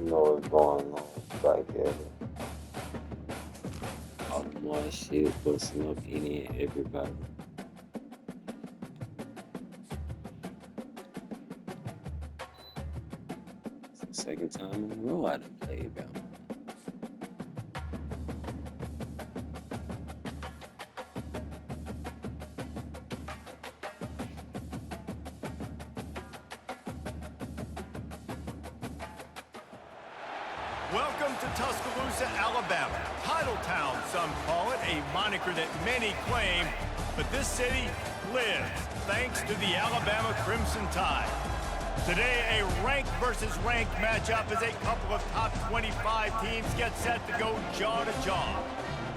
know what's going on back here. All my shit busting up any and everybody. It's the second time in a row I done played Bama. Welcome to Tuscaloosa, Alabama. Titletown, some call it, a moniker that many claim, but this city lives thanks to the Alabama Crimson Tide. Today, a ranked versus ranked matchup as a couple of top 25 teams get set to go jaw to jaw.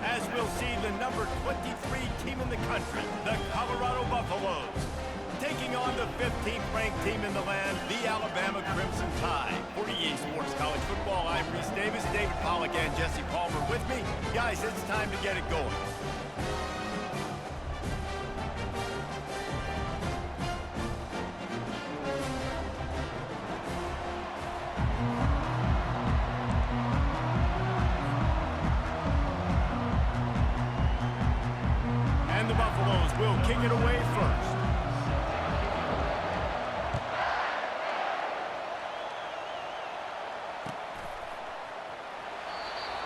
As we'll see the number 23 team in the country, the Colorado Buffaloes, taking on the 15th ranked team in the land, the Alabama Crimson Tide. For EA Sports College Football, I'm Reese Davis, David Pollack, and Jesse Palmer with me. Guys, it's time to get it going. And the Buffaloes will kick it away first.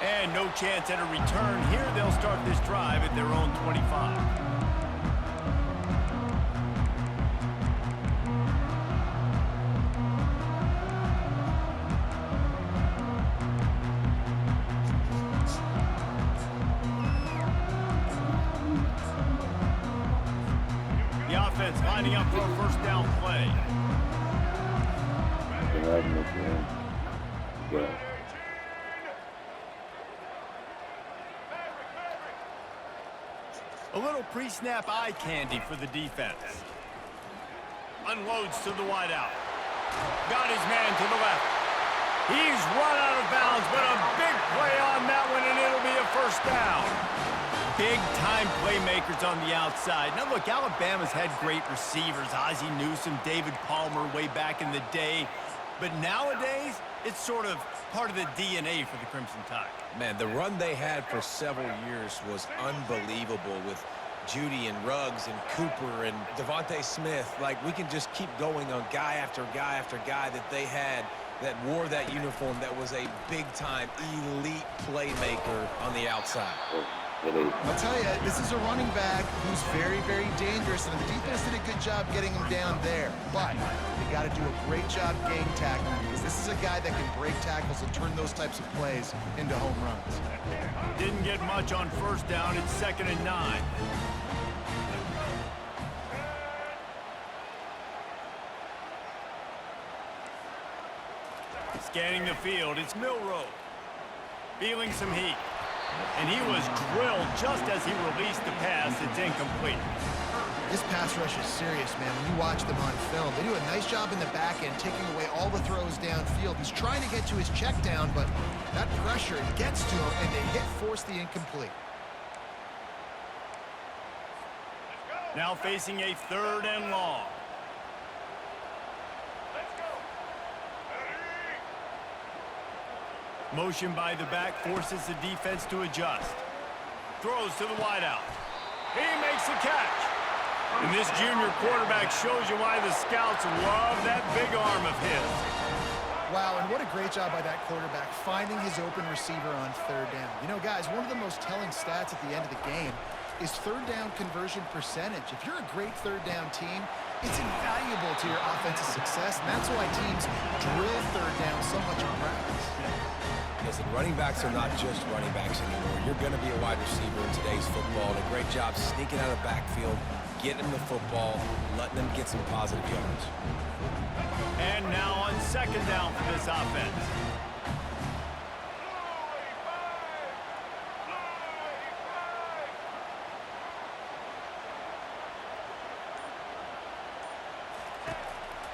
And no chance at a return here. They'll start this drive at their own 25. The offense lining up for a first down play. Yeah. A little pre-snap eye candy for the defense. Unloads to the wideout. Got his man to the left. He's run out of bounds, but a big play on that one, and it'll be a first down. Big-time playmakers on the outside. Now, look, Alabama's had great receivers. Ozzie Newsome, David Palmer way back in the day. But nowadays, it's sort of part of the DNA for the Crimson Tide. Man, the run they had for several years was unbelievable with Judy and Ruggs and Cooper and Devontae Smith. Like, we can just keep going on guy after guy after guy that they had that wore that uniform that was a big-time elite playmaker on the outside. I'll tell you, this is a running back who's very, very dangerous, and the defense did a good job getting him down there. But they got to do a great job game tackling because this is a guy that can break tackles and turn those types of plays into home runs. Didn't get much on first down. It's 2nd and 9. Scanning the field, it's Milroe. Feeling some heat. And he was drilled just as he released the pass. It's incomplete. This pass rush is serious, man. When you watch them on film, they do a nice job in the back end, taking away all the throws downfield. He's trying to get to his check down, but that pressure gets to him, and they force the incomplete. Now facing a 3rd and long. Motion by the back forces the defense to adjust. Throws to the wideout. He makes the catch. And this junior quarterback shows you why the scouts love that big arm of his. Wow, and what a great job by that quarterback, finding his open receiver on 3rd down. You know, guys, one of the most telling stats at the end of the game is 3rd down conversion percentage. If you're a great 3rd down team, it's invaluable to your offensive success, and that's why teams drill 3rd down so much in practice. Listen, running backs are not just running backs anymore. You're going to be a wide receiver in today's football, and a great job sneaking out of the backfield, getting them the football, letting them get some positive yards. And now on 2nd down for this offense.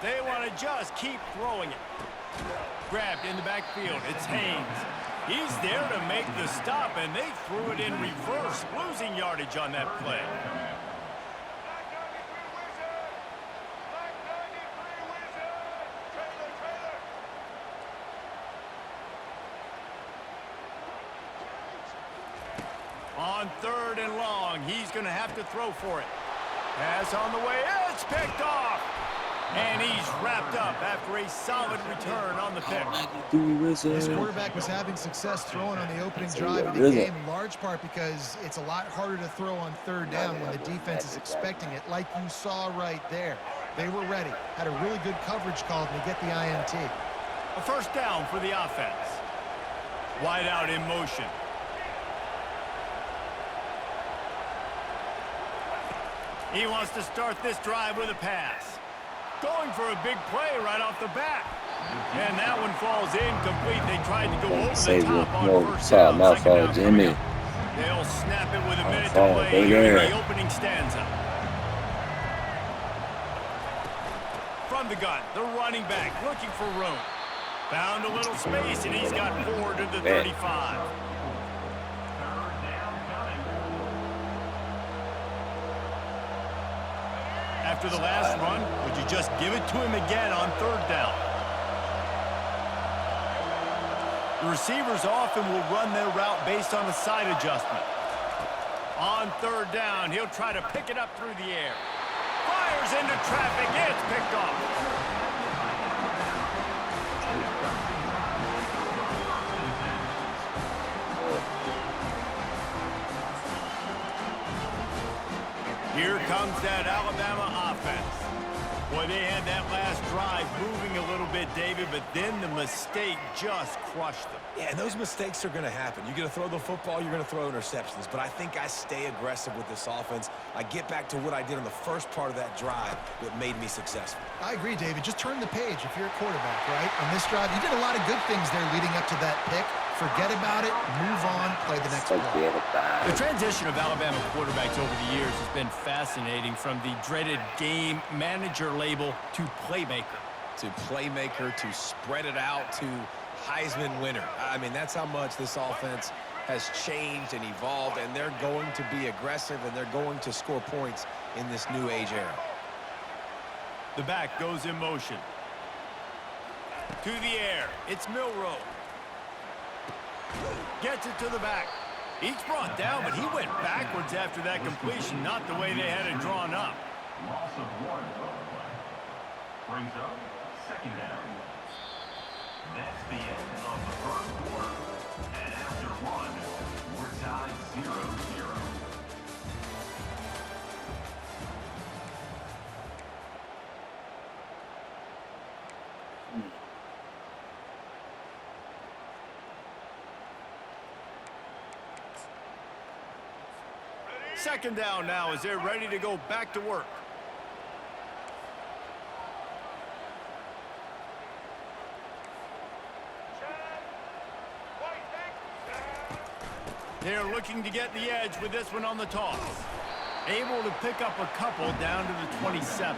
They want to just keep throwing it. Grabbed in the backfield. It's Haynes. He's there to make the stop, and they threw it in reverse, losing yardage on that play. On 3rd and long, he's going to have to throw for it. Pass on the way. It's picked off. And he's wrapped up after a solid return on the pick. This quarterback was having success throwing on the opening drive of the game, in large part because it's a lot harder to throw on 3rd down when the defense is expecting it, like you saw right there. They were ready, had a really good coverage call to get the INT. A 1st down for the offense. Wide out in motion. He wants to start this drive with a pass. Going for a big play right off the bat. And that one falls incomplete. They tried to go over the top on 1st down. Mouthful, Jimmy. They'll snap it with a minute to play here in the opening stanza. From the gun, the running back looking for room. Found a little space, and he's got 4 to the 35. After the last run, would you just give it to him again on 3rd down? The receivers often will run their route based on a side adjustment. On 3rd down, he'll try to pick it up through the air. Fires into traffic. It's picked off. Here comes that Alabama offense. Boy, they had that last drive moving a little bit, David, but then the mistake just crushed them. Yeah, and those mistakes are going to happen. You're going to throw the football, you're going to throw interceptions. But I think I stay aggressive with this offense. I get back to what I did on the first part of that drive that made me successful. I agree, David. Just turn the page if you're a quarterback, right? On this drive, you did a lot of good things there leading up to that pick. Forget about it, move on, play the next play. The transition of Alabama quarterbacks over the years has been fascinating, from the dreaded game manager label to playmaker. To spread it out, to Heisman winner. I mean, that's how much this offense has changed and evolved, and they're going to be aggressive, and they're going to score points in this new age era. The back goes in motion. To the air, it's Milroe. Gets it to the back. He's brought down, but he went backwards after that completion, not the way they had it drawn up. Loss of 1 brings up 2nd down. That's the end of the 1st quarter. And after 1, we're tied 0-0. Second down now as they're ready to go back to work. They're looking to get the edge with this one on the toss. Able to pick up a couple down to the 27.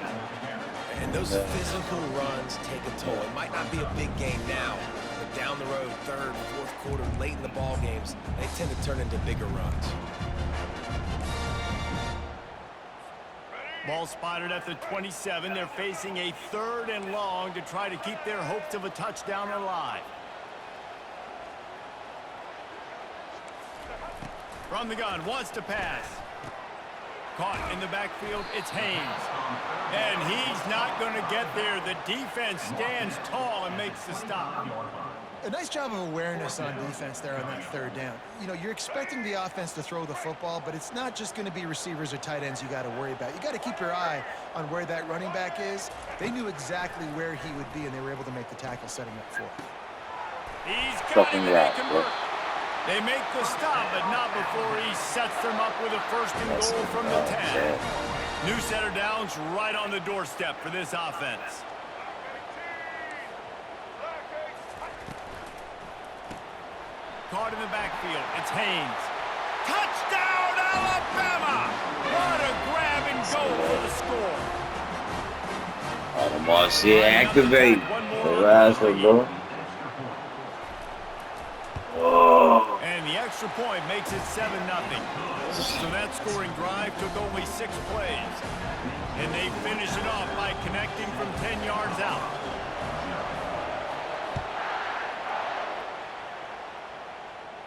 And those physical runs take a toll. It might not be a big game now, but down the road, 3rd, 4th quarter, late in the ball games, they tend to turn into bigger runs. Ball spotted at the 27. They're facing a 3rd and long to try to keep their hopes of a touchdown alive. From the gun, wants to pass. Caught in the backfield, it's Haynes. And he's not going to get there. The defense stands tall and makes the stop. A nice job of awareness on defense there on that 3rd down. You know, you're expecting the offense to throw the football, but it's not just going to be receivers or tight ends you got to worry about. You got to keep your eye on where that running back is. They knew exactly where he would be, and they were able to make the tackle setting up for him. He's got him, and they convert. They make the stop, but not before he sets them up with a 1st and goal from the 10. New set of downs right on the doorstep for this offense. Caught in the backfield, it's Haynes. Touchdown, Alabama! What a grab and go for the score. Automacy activate. The rise for bro. Oh. And the extra point makes it 7-0. So that scoring drive took only 6 plays. And they finish it off by connecting from 10 yards out.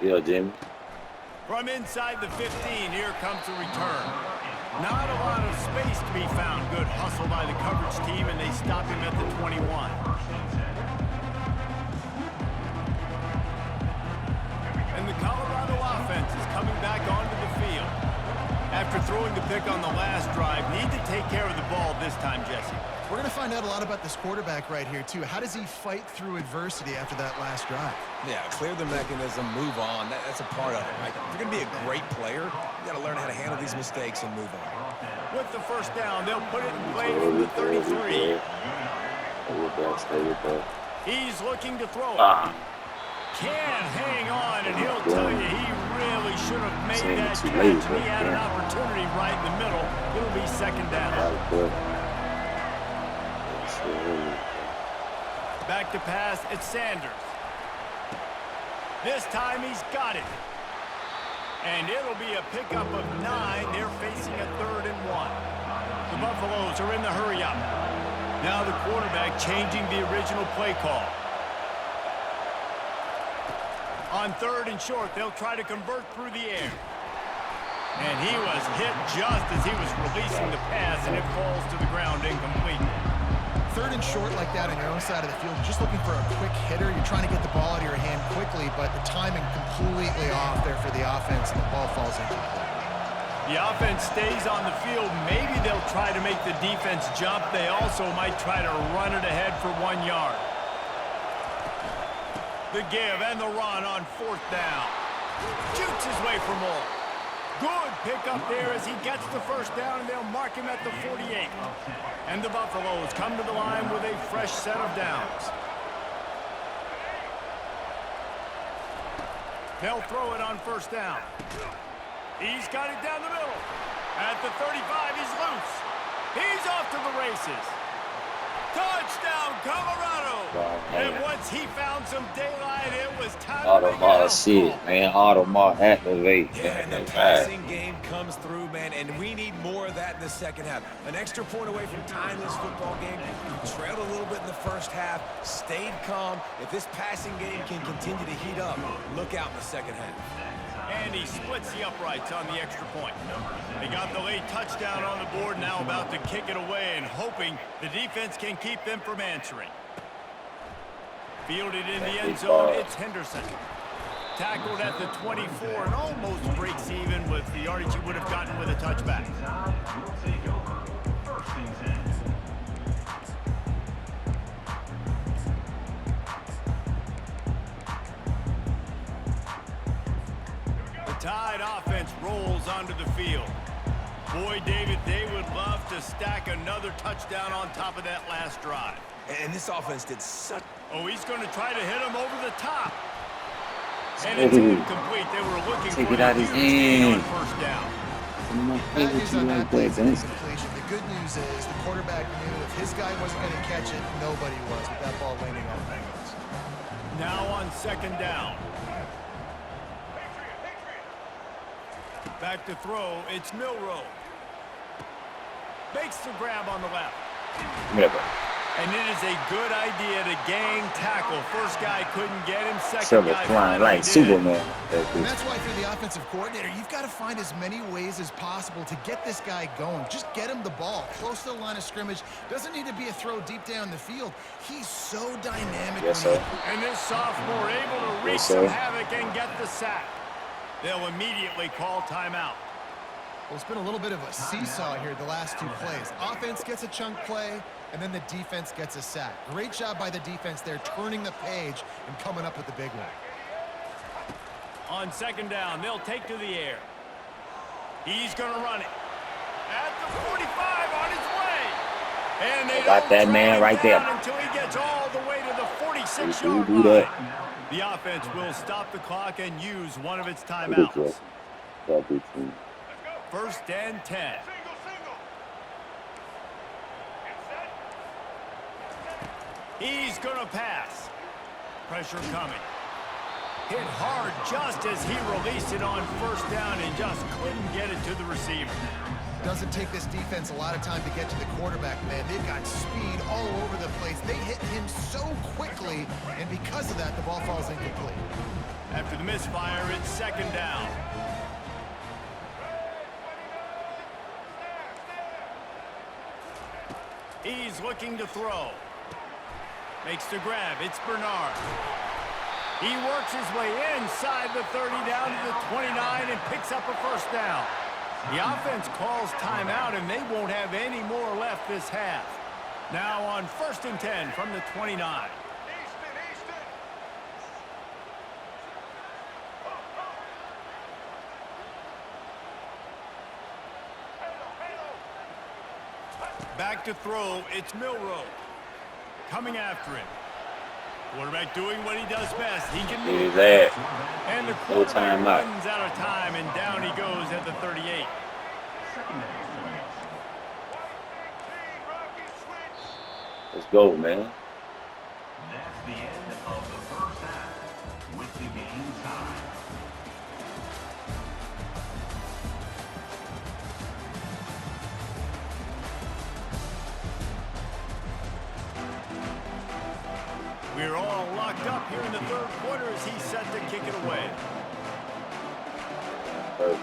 Yo, Jimmy. From inside the 15, here comes the return. Not a lot of space to be found. Good hustle by the coverage team, and they stop him at the 21. And the Colorado offense is coming back onto the field. After throwing the pick on the last drive, need to take care of the ball this time, Jesse. We're going to find out a lot about this quarterback right here, too. How does he fight through adversity after that last drive? Yeah, clear the mechanism, move on. That's a part of it, right? If you're going to be a great player, you got to learn how to handle these mistakes and move on. With the first down, they'll put it in play from the 33. He's looking to throw it. Can't hang on, and he'll tell you he really should have made that catch. He had an opportunity right in the middle. It'll be second down. Back to pass, it's Sanders. This time he's got it. And it'll be a pickup of 9. They're facing a 3rd and 1. The Buffaloes are in the hurry up. Now the quarterback changing the original play call. On 3rd and short, they'll try to convert through the air. And he was hit just as he was releasing the pass, and it falls to the ground incomplete. 3rd and short like that on your own side of the field, you're just looking for a quick hitter. You're trying to get the ball out of your hand quickly, but the timing completely off there for the offense, and the ball falls incomplete. The offense stays on the field. Maybe they'll try to make the defense jump. They also might try to run it ahead for 1 yard. The give and the run on 4th down. Shoots his way for more. Good pickup there as he gets the first down, and they'll mark him at the 48. And the Buffaloes come to the line with a fresh set of downs. They'll throw it on 1st down. He's got it down the middle. At the 35, he's loose. He's off to the races. Touchdown, Colorado! And once he found some daylight, it was time to make Automar shit, man. Automar activate. Yeah, and the passing game comes through, man, and we need more of that in the second half. An extra point away from tying this football game. You trailed a little bit in the first half, stayed calm. If this passing game can continue to heat up, look out in the second half. And he splits the uprights on the extra point. They got the late touchdown on the board, now about to kick it away and hoping the defense can keep them from answering. Fielded in the end zone, it's Henderson. Tackled at the 24 and almost breaks even with the yardage he would have gotten with a touchback. Will take over. 1st and 10. Tide offense rolls onto the field. Boy, David, they would love to stack another touchdown on top of that last drive. And this offense did such... Oh, he's going to try to hit him over the top. And it's incomplete. They were looking Take for it a out his huge gain on hand. 1st down. Bad news on that play is incompletion. The good news is the quarterback knew if his guy wasn't going to catch it, nobody was with that ball landing on the hands. Now on 2nd down. Back to throw, it's Milroe. Makes the grab on the left. Never. And it is a good idea to gang tackle. First guy couldn't get him, second Silver guy flying finally like did. Superman. And that's why if you're the offensive coordinator, you've got to find as many ways as possible to get this guy going. Just get him the ball close to the line of scrimmage. Doesn't need to be a throw deep down the field. He's so dynamic. Yes, sir. And this sophomore able to wreak Yes, some sir. havoc and get the sack. They'll immediately call timeout. Well, it's been a little bit of a seesaw here the last 2 plays. Offense gets a chunk play, and then the defense gets a sack. Great job by the defense there, turning the page and coming up with the big one. On 2nd down, they'll take to the air. He's going to run it. At the 45 on his way. And they Got that don't man drag right down there. until he gets all the way to the 46-yard Do that. line. The offense will stop the clock and use one of its Good timeouts. job. That big team. 1st and 10. He's going to pass. Pressure coming. Hit hard just as he released it on 1st down and just couldn't get it to the receiver. Doesn't take this defense a lot of time to get to the quarterback, man. They've got speed all over the place. They hit him so quickly, and because of that, the ball falls incomplete. After the misfire, it's 2nd down. He's looking to throw. Makes the grab. It's Bernard. He works his way inside the 30 down to the 29 and picks up a first down. The offense calls timeout, and they won't have any more left this half. Now on 1st and 10 from the 29. Back to throw, it's Milroe. Coming after him. Quarterback doing what he does best. He can move. That. And the No quarterback timeout. runs out of time, and down he goes at the 38. Let's go, man. That's the end of the first half with the game tied. We're all locked up here in the third quarter as he's set to kick it away. Perfect.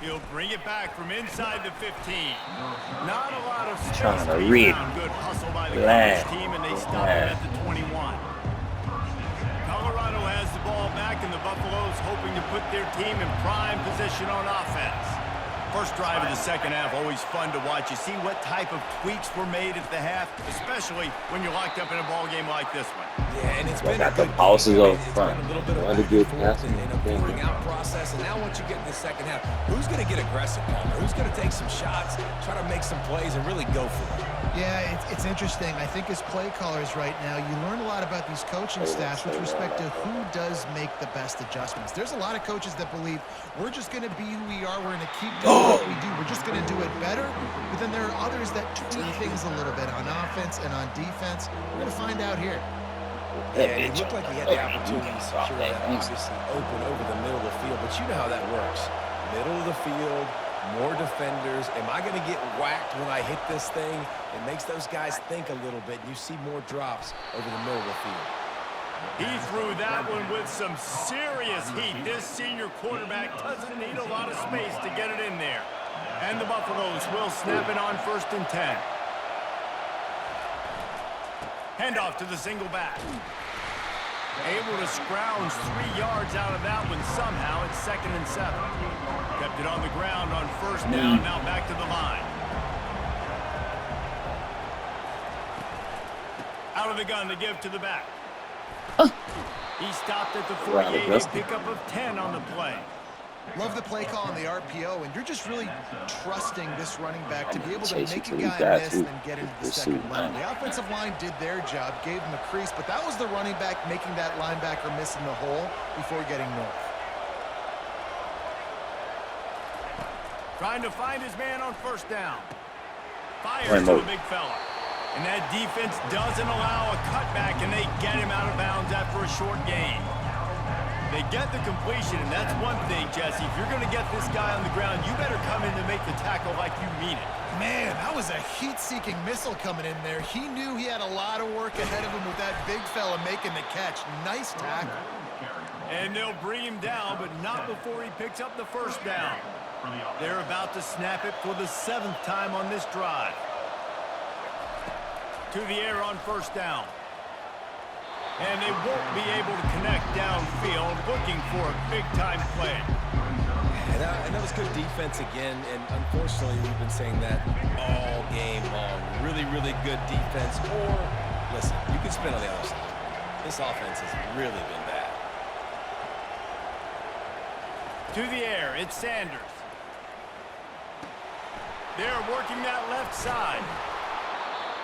He'll bring it back from inside the 15. Not a lot of space Trying to to be read. found. Good hustle by the Glad. Columbus team, and they stop it at the 21. Colorado has the ball back, and the Buffaloes hoping to put their team in prime position on offense. First drive of the second half, always fun to watch. You see what type of tweaks were made at the half, especially when you're locked up in a ball game like this one. Yeah, and it's Well, been a got the good passes game. I up mean, it's front. been a little bit of One back of the good and forth passes. and a figuring out process. And now once you get in the second half, who's going to get aggressive, Palmer? Who's going to take some shots, try to make some plays, and really go for it? Yeah, it's interesting. I think as play callers right now, you learn a lot about these coaching staffs with respect to who does make the best adjustments. There's a lot of coaches that believe we're just going to be who we are. We're going to keep doing what we do. We're just going to do it better. But then there are others that tweak things a little bit on offense and on defense. We're going to find out here. Yeah, and it looked like he had the opportunity to secure that, obviously open over the middle of the field. But you know how that works. Middle of the field, more defenders. Am I going to get whacked when I hit this thing? It makes those guys think a little bit. You see more drops over the middle of the field. He threw that one with some serious heat. This senior quarterback doesn't need a lot of space to get it in there. And the Buffaloes will snap it on 1st and 10. Handoff to the single back. Able to scrounge 3 yards out of that one somehow. It's 2nd and 7. Kept it on the ground on 1st down. Now back to the line. Out of the gun to give to the back. He stopped at the 48, a pickup of 10 on the play. Love the play call on the RPO, and you're just really trusting this running back to be able to Chase make it a till he guy got miss to. and then get into the Let's second see, level. man. The offensive line did their job, gave him a crease, but that was the running back making that linebacker miss in the hole before getting north. Trying to find his man on 1st down. Fires Right, to Mo. a big fella. And that defense doesn't allow a cutback, and they get him out of bounds after a short gain. They get the completion, and that's one thing, Jesse. If you're going to get this guy on the ground, you better come in to make the tackle like you mean it. Man, that was a heat-seeking missile coming in there. He knew he had a lot of work ahead of him with that big fella making the catch. Nice tackle. And they'll bring him down, but not before he picks up the 1st down. They're about to snap it for the 7th time on this drive. To the air on 1st down. And they won't be able to connect downfield, looking for a big-time play. And that was good defense again, and unfortunately we've been saying that all game long. Really, really good defense, or, listen, you can spin on the other side. This offense has really been bad. To the air, it's Sanders. They're working that left side.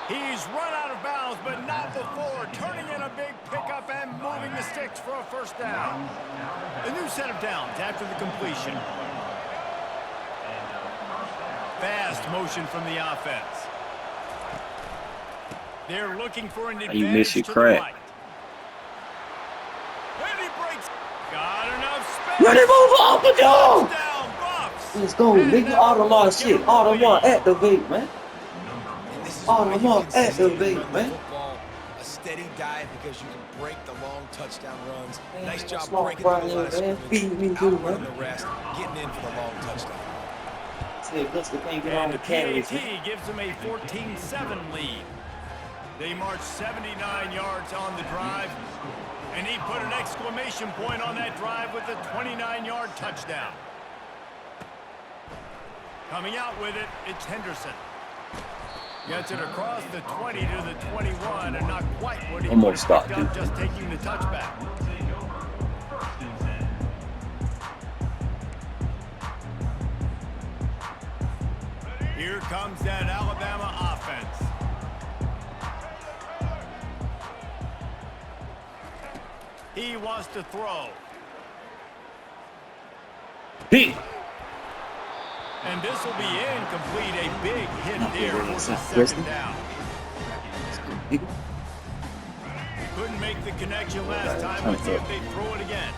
He's run out of bounds, but not before turning in a big pickup and moving the sticks for a 1st down. A new set of downs after the completion. Fast motion from the offense. They're looking for an advantage You miss your to the crack. right. And he breaks. Got enough space. Ready, move off the dog. Down, Buffs. Let's go, And nigga. that Audemars will shit. give them the Audemars lead. activate, man. And this is Oh, why you come on, consistently activate, run the man. football, steady diet because you can break the long touchdown runs. Nice job Small breaking through the fry, line of man. scrimmage, Feed me too, outrunning man. the rest, getting in for the long touchdown. See, Blitzker can't get on And the the carries. PAT gives them a 14-7 lead. They marched 79 yards on the drive, and he put an exclamation point on that drive with a 29-yard touchdown. Coming out with it, it's Henderson. Gets it across the 20 to the 21, and not quite what he Almost picked got up it. just taking the touchback. Will take over first and 10. Here comes that Alabama offense. He wants to throw. Hey. And this will be incomplete. A big hit Not there really, for it's the not second Preston. down. Couldn't make the connection last time. Let's see if they throw it again.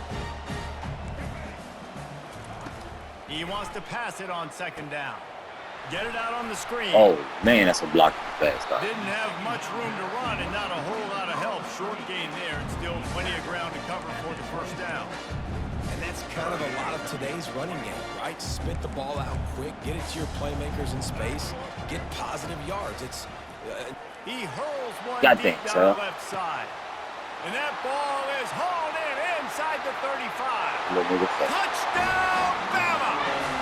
He wants to pass it on second down. Get it out on the screen. Oh, man, that's a block fast. Didn't have much room to run and not a whole lot of help. Short gain there and still plenty of ground to cover for the first down. And that's kind of a lot of today's running game, right? Spit the ball out quick, get it to your playmakers in space, get positive yards. It's He hurls one God deep dang, down sir. the left side. And that ball is hauled in inside the 35. Little nigga fast. Touchdown, Bama!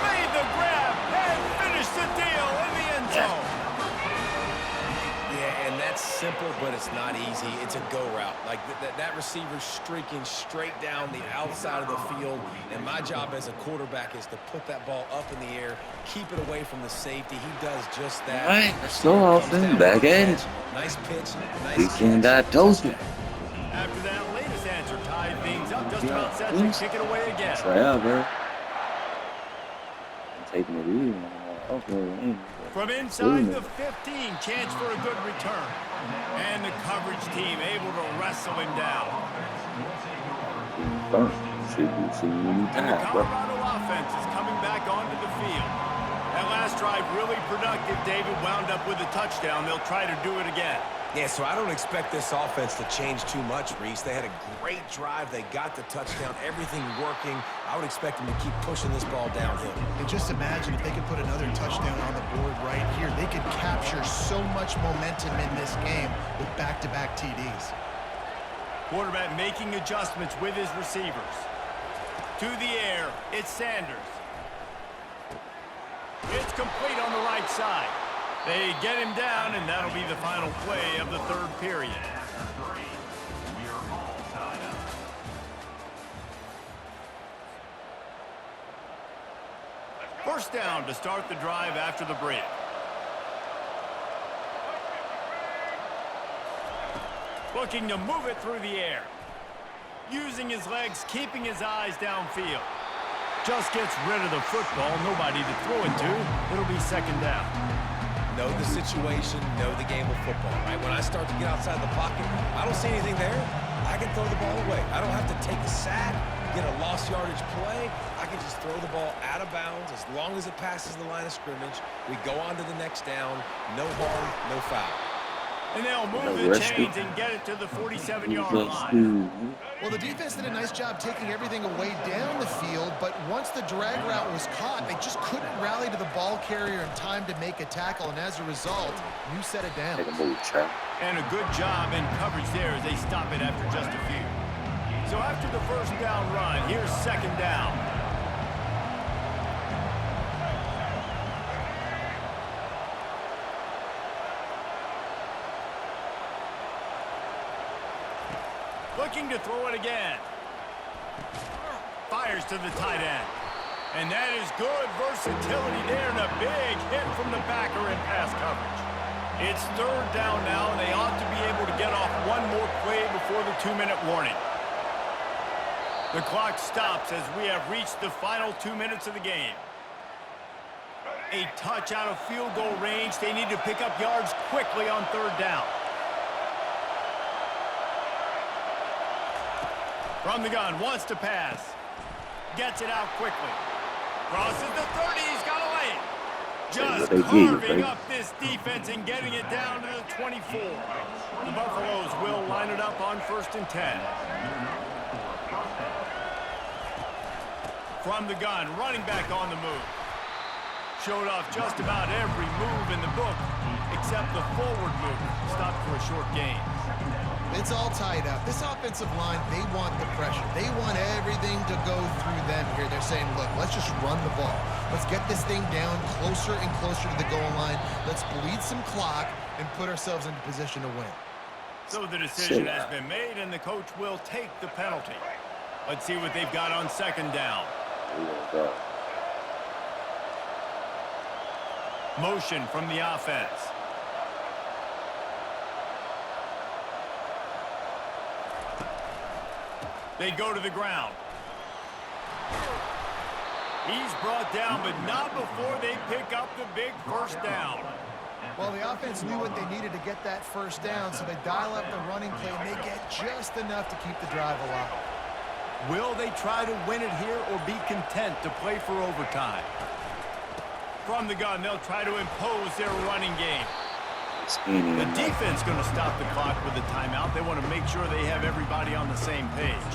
Made the grab and finished the deal in the end zone. yeah, and that's simple, but it's not easy. It's a go route. Like that receiver's streaking straight down the outside of the field, and my job as a quarterback is to put that ball up in the air, keep it away from the safety. He does just that. All right, Receiver so comes often, down back with a at catch. it. Nice pitch, nice Weekend catch. got toasted. After that latest answer tied things up, just about set to Oops. kick it away again. Forever. I'm taking the lead. Okay. From inside the 15, chance for a good return. And the coverage team able to wrestle him down. See you And the time, bro. Colorado offense is coming back onto the field. That last drive really productive. David wound up with a touchdown. They'll try to do it again. Yeah, so I don't expect this offense to change too much, Reese. They had a great drive. They got the touchdown, everything working. I would expect them to keep pushing this ball downhill. And just imagine if they could put another touchdown on the board right here. They could capture so much momentum in this game with back-to-back TDs. Quarterback making adjustments with his receivers. To the air, it's Sanders. It's complete on the right side. They get him down, and that'll be the final play of the third period. After 3, we are all tied up. First down to start the drive after the break. Looking to move it through the air. Using his legs, keeping his eyes downfield. Just gets rid of the football. Nobody to throw it to. It'll be second down. Know the situation, know the game of football, right? When I start to get outside the pocket, I don't see anything there. I can throw the ball away. I don't have to take a sack, get a lost yardage play. I can just throw the ball out of bounds as long as it passes the line of scrimmage. We go on to the next down. No harm, no foul. And they'll move No the rush. chains and get it to the 47-yard line. Well, the defense did a nice job taking everything away down the field, but once the drag route was caught, they just couldn't rally to the ball carrier in time to make a tackle, and as a result, you set it down. Take a move, child. And a good job in coverage there as they stop it after just a few. So after the first down run, here's second down. Looking to throw it again. Fires to the tight end. And that is good versatility there and a big hit from the backer in pass coverage. It's third down now, and they ought to be able to get off one more play before the 2-minute warning. The clock stops as we have reached the final 2 minutes of the game. A touch out of field goal range. They need to pick up yards quickly on third down. From the gun, wants to pass. Gets it out quickly. Crosses the 30, he's got a lane. Just they give you, carving baby. up this defense and getting it down to the 24. The Buffaloes will line it up on 1st and 10. From the gun, running back on the move. Showed off just about every move in the book except the forward move. Stopped for a short gain. It's all tied up. This offensive line, they want the pressure. They want everything to go through them here. They're saying, look, let's just run the ball. Let's get this thing down closer and closer to the goal line. Let's bleed some clock and put ourselves into position to win. So the decision has been made, and the coach will take the penalty. Let's see what they've got on 2nd down. Motion from the offense. They go to the ground. He's brought down, but not before they pick up the big 1st down. Well, the offense knew what they needed to get that 1st down, so they dial up the running play, and they get just enough to keep the drive alive. Will they try to win it here or be content to play for overtime? From the gun, they'll try to impose their running game. The defense going to stop the clock with the timeout. They want to make sure they have everybody on the same page.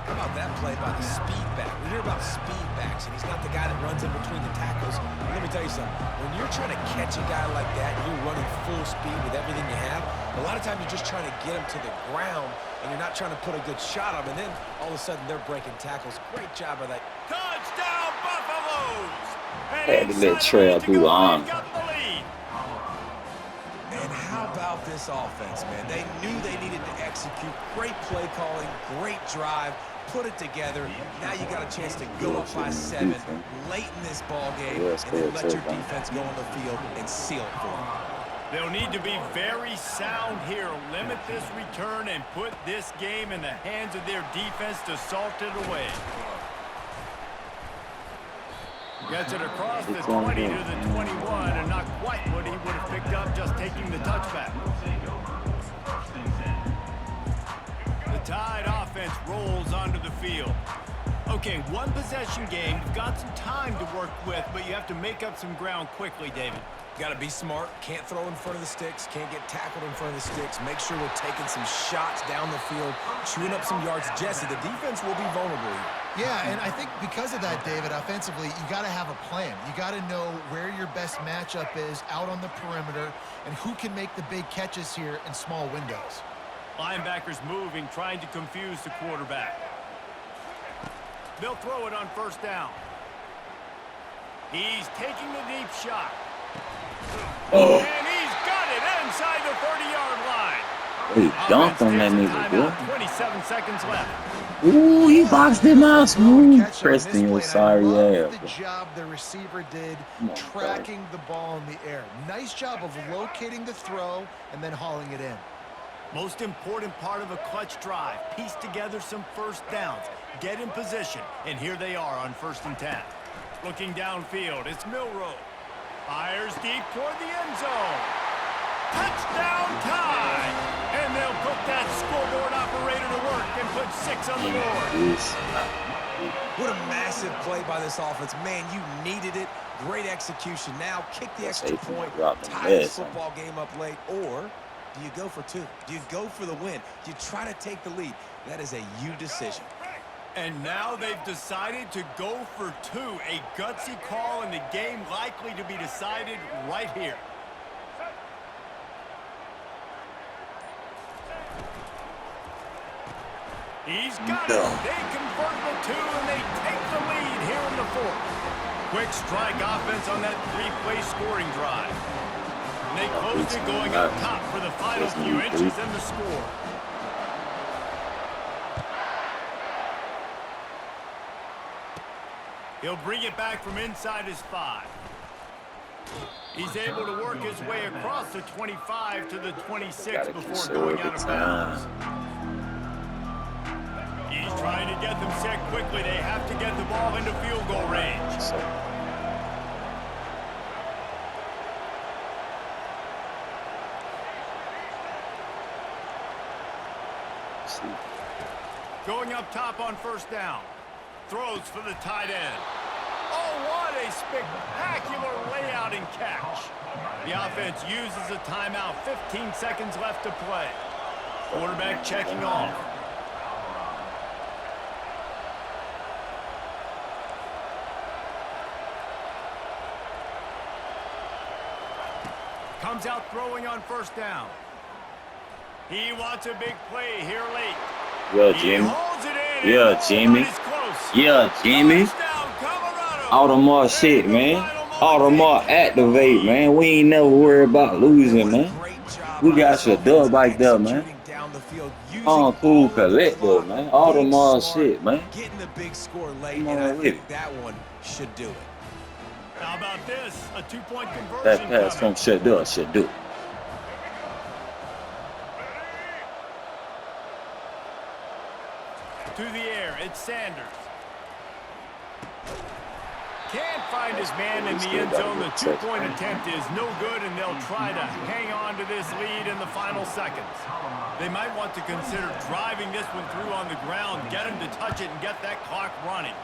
How about that play by the speed back? We hear about speed backs, and he's not the guy that runs in between the tackles. And let me tell you something. When you're trying to catch a guy like that, and you're running full speed with everything you have, a lot of times you're just trying to get him to the ground, and you're not trying to put a good shot on him, and then all of a sudden they're breaking tackles. Great job of that. Touchdown, Buffaloes! Had to let Trail do the arm. And how about this offense, man? They knew they needed to execute. Great play calling, great drive, put it together. Now you got a chance to go up by 7 late in this ball game, and then let your defense go on the field and seal it for them. They'll need to be very sound here. Limit this return and put this game in the hands of their defense to salt it away. Gets it across the 20 to the 21, and not quite what he would have picked up just taking the touchback. The Tide offense rolls onto the field. Okay, 1 possession game. You've got some time to work with, but you have to make up some ground quickly, David. Got to be smart. Can't throw in front of the sticks. Can't get tackled in front of the sticks. Make sure we're taking some shots down the field, chewing up some yards. Jesse, the defense will be vulnerable here. Yeah, and I think because of that, David, offensively, you got to have a plan. You got to know where your best matchup is out on the perimeter and who can make the big catches here in small windows. Linebackers moving, trying to confuse the quarterback. They'll throw it on 1st down. He's taking the deep shot. Oh. And he's got it inside the 30-yard line. He dunked on that nigga, boy. 27 seconds left. Ooh, he boxed him out smooth. Catch on Preston, this you play, sorry and I love ass. the job the receiver did Come on, tracking the ball in the air. Nice job of locating the throw and then hauling it in. Most important part of a clutch drive. Piece together some 1st downs. Get in position. And here they are on 1st and 10. Looking downfield, it's Milroe. Fires deep toward the end zone. Touchdown Tide! And they'll put that scoreboard operator to work and put 6 on the board. What a massive play by this offense. Man, you needed it. Great execution. Now kick the extra point, tie this football game up late, or do you go for 2? Do you go for the win? Do you try to take the lead? That is a you decision. And now they've decided to go for 2. A gutsy call, and the game likely to be decided right here. He's got it. They convert the 2, and they take the lead here in the 4th. Quick strike offense on that 3-play scoring drive. And they closed it going up top for the final few inches and the score. He'll bring it back from inside his 5. He's able to work his way across the 25 to the 26 before going out of bounds. He's trying to get them set quickly. They have to get the ball into field goal range. Going up top on 1st down. Throws for the tight end. Oh, What a spectacular layout and catch. The offense uses a timeout. 15 seconds left to play. Quarterback checking off. Comes out throwing on first down. He wants a big play here late. Yeah, He Jimmy. holds it in. Yeah, and Jimmy. is close. Yeah, Jimmy. Touchdown, Colorado. Audemars shit, man. Audemars activate, man. We ain't never worried about losing, man. We got your dub right there, man. Cool collective, man. Audemars shit, man. Getting the big score late, Come and on I with think it. that one should do it. How about this? A two-point conversion That pass coming. from Shador should do. To the air, it's Sanders. Can't find his man in the end zone. The two-point attempt is no good, and they'll try to hang on to this lead in the final seconds. They might want to consider driving this one through on the ground, get him to touch it, and get that clock running.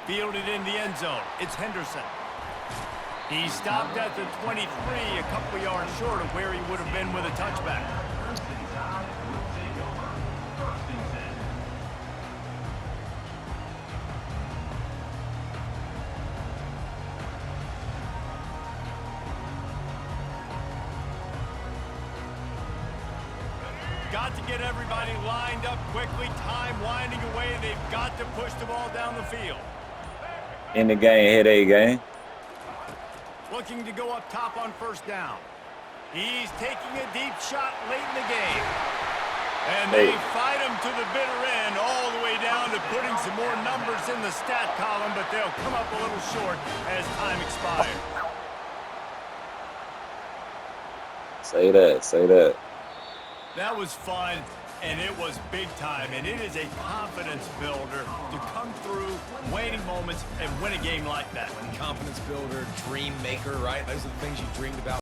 Fielded in the end zone. It's Henderson. He stopped at the 23, a couple yards short of where he would have been with a touchback. Got to get everybody lined up quickly. Time winding away. They've got to push the ball down the field. In the game, headache game. Looking to go up top on first down. He's taking a deep shot late in the game. And they fight him to the bitter end, all the way down to putting some more numbers in the stat column, but they'll come up a little short as time expires. Say that, say that. That was fun, and it was big time, and it is a confidence builder to come through waning moments and win a game like that. Confidence builder, dream maker, right? Those are the things you dreamed about.